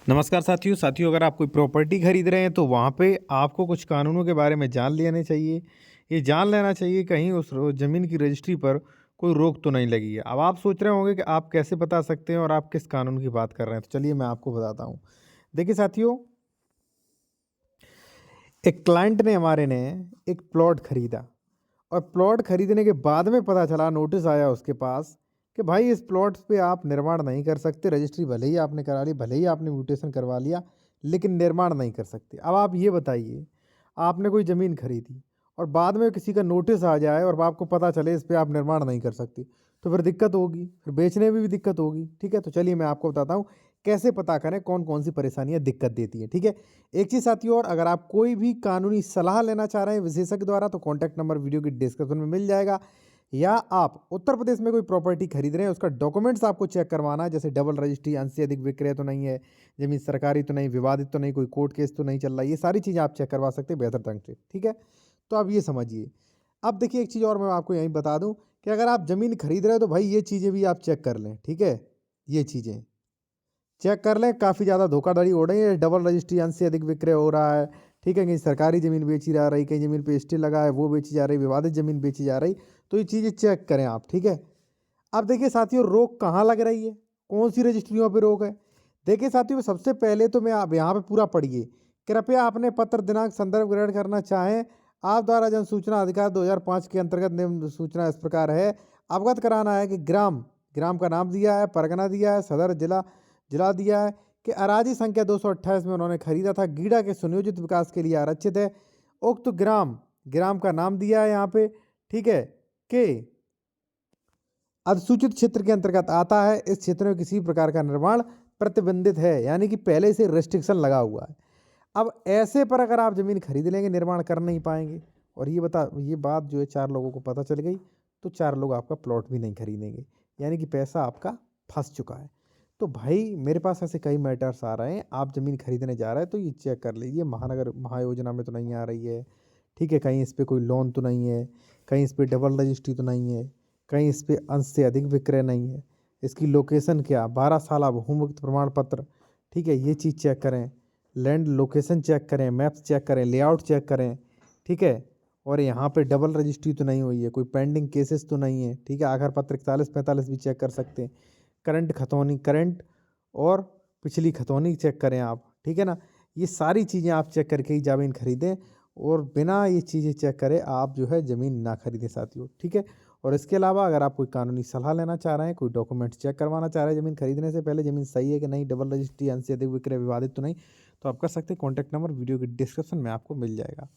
नमस्कार साथियों अगर आप कोई प्रॉपर्टी खरीद रहे हैं तो वहाँ पे आपको कुछ कानूनों के बारे में जान लेने चाहिए। ये जान लेना चाहिए कहीं उस ज़मीन की रजिस्ट्री पर कोई रोक तो नहीं लगी है। अब आप सोच रहे होंगे कि आप कैसे बता सकते हैं और आप किस कानून की बात कर रहे हैं, तो चलिए मैं आपको बताता हूँ। देखिए साथियों, एक क्लाइंट ने हमारे ने एक प्लॉट खरीदा और प्लॉट खरीदने के बाद में पता चला, नोटिस आया उसके पास कि भाई इस प्लॉट पे आप निर्माण नहीं कर सकते। रजिस्ट्री भले ही आपने करा ली, भले ही आपने म्यूटेशन करवा लिया, लेकिन निर्माण नहीं कर सकते। अब आप ये बताइए, आपने कोई ज़मीन खरीदी और बाद में किसी का नोटिस आ जाए और आपको पता चले इस पे आप निर्माण नहीं कर सकते, तो फिर दिक्कत होगी, फिर बेचने में भी दिक्कत होगी। ठीक है, तो चलिए मैं आपको बताता हूँ कैसे पता करें कौन कौन सी परेशानियाँ दिक्कत देती हैं। ठीक है, एक चीज़ साथियों, और अगर आप कोई भी कानूनी सलाह लेना चाह रहे हैं विशेषज्ञ द्वारा, तो कॉन्टैक्ट नंबर वीडियो की डिस्क्रिप्शन में मिल जाएगा। या आप उत्तर प्रदेश में कोई प्रॉपर्टी खरीद रहे हैं, उसका डॉक्यूमेंट्स आपको चेक करवाना है, जैसे डबल रजिस्ट्री, अंश से अधिक विक्रय तो नहीं है, जमीन सरकारी तो नहीं, विवादित तो नहीं, कोई कोर्ट केस तो नहीं चल रहा है, ये सारी चीज़ें आप चेक करवा सकते हैं बेहतर ढंग से। ठीक है, तो आप ये समझिए। अब देखिए एक चीज़ और मैं आपको यहीं बता दूं कि अगर आप ज़मीन खरीद रहे हो तो भाई ये चीज़ें भी आप चेक कर लें। ठीक है, ये चीज़ें चेक कर लें, काफ़ी ज़्यादा धोखाधड़ी हो रही है, डबल रजिस्ट्री, अंश से अधिक विक्रय हो रहा है। ठीक है, कहीं सरकारी ज़मीन बेची जा रही, कहीं ज़मीन पे स्टे लगा है वो बेची जा रही, विवादित ज़मीन बेची जा रही, तो ये चीज़ें चेक करें आप। ठीक है, अब देखिए साथियों, रोक कहाँ लग रही है, कौन सी रजिस्ट्रियों पे रोक है। देखिए साथियों, सबसे पहले तो मैं आप यहाँ पे पूरा पढ़िए। कृपया अपने पत्र दिनांक संदर्भ ग्रहण करना चाहें। आप द्वारा जन सूचना अधिकार 2005 के अंतर्गत निम्न सूचना इस प्रकार है। अवगत कराना है कि ग्राम ग्राम का नाम दिया है, परगना दिया है, सदर जिला जिला दिया है कि अराजी संख्या 228 में उन्होंने खरीदा था, गीडा के सुनियोजित विकास के लिए आरक्षित है। उक्त ग्राम ग्राम का नाम दिया है यहाँ पे। ठीक है, कि अधिसूचित क्षेत्र के अंतर्गत आता है। इस क्षेत्र में किसी प्रकार का निर्माण प्रतिबंधित है, यानी कि पहले से रेस्ट्रिक्शन लगा हुआ है। अब ऐसे पर अगर आप ज़मीन खरीद लेंगे, निर्माण कर नहीं पाएंगे, और ये बात जो है 4 लोगों को पता चल गई, तो 4 लोग आपका प्लॉट भी नहीं खरीदेंगे, यानी कि पैसा आपका फंस चुका है। तो भाई मेरे पास ऐसे कई मैटर्स आ रहे हैं, आप ज़मीन खरीदने जा रहे हैं तो ये चेक कर लीजिए, महानगर महायोजना में तो नहीं आ रही है। ठीक है, कहीं इस पर कोई लोन तो नहीं है, कहीं इस पर डबल रजिस्ट्री तो नहीं है, कहीं इस पे अंश से अधिक विक्रय नहीं है, इसकी लोकेशन क्या, 12 साल भूमुक्त प्रमाण पत्र। ठीक है, ये चीज़ चेक करें, लैंड लोकेशन चेक करें, मैप्स चेक करें, लेआउट चेक करें। ठीक है, और यहाँ पे डबल रजिस्ट्री तो नहीं हुई है, कोई पेंडिंग केसेस तो नहीं है। ठीक है, आधार पत्र 41-45 भी चेक कर सकते हैं। करंट खतौनी, करंट और पिछली खतौनी चेक करें आप। ठीक है ना, ये सारी चीज़ें आप चेक करके ही ज़मीन खरीदें, और बिना ये चीज़ें चेक करे आप जो है ज़मीन ना खरीदें साथियों। ठीक है, और इसके अलावा अगर आप कोई कानूनी सलाह लेना चाह रहे हैं, कोई डॉक्यूमेंट्स चेक करवाना चाह रहे हैं ज़मीन खरीदने से पहले, ज़मीन सही है कि नहीं, डबल रजिस्ट्री, अंश से अधिक विक्रय, विवादित तो नहीं, तो आप कर सकते हैं। कॉन्टैक्ट नंबर वीडियो की डिस्क्रिप्शन में आपको मिल जाएगा।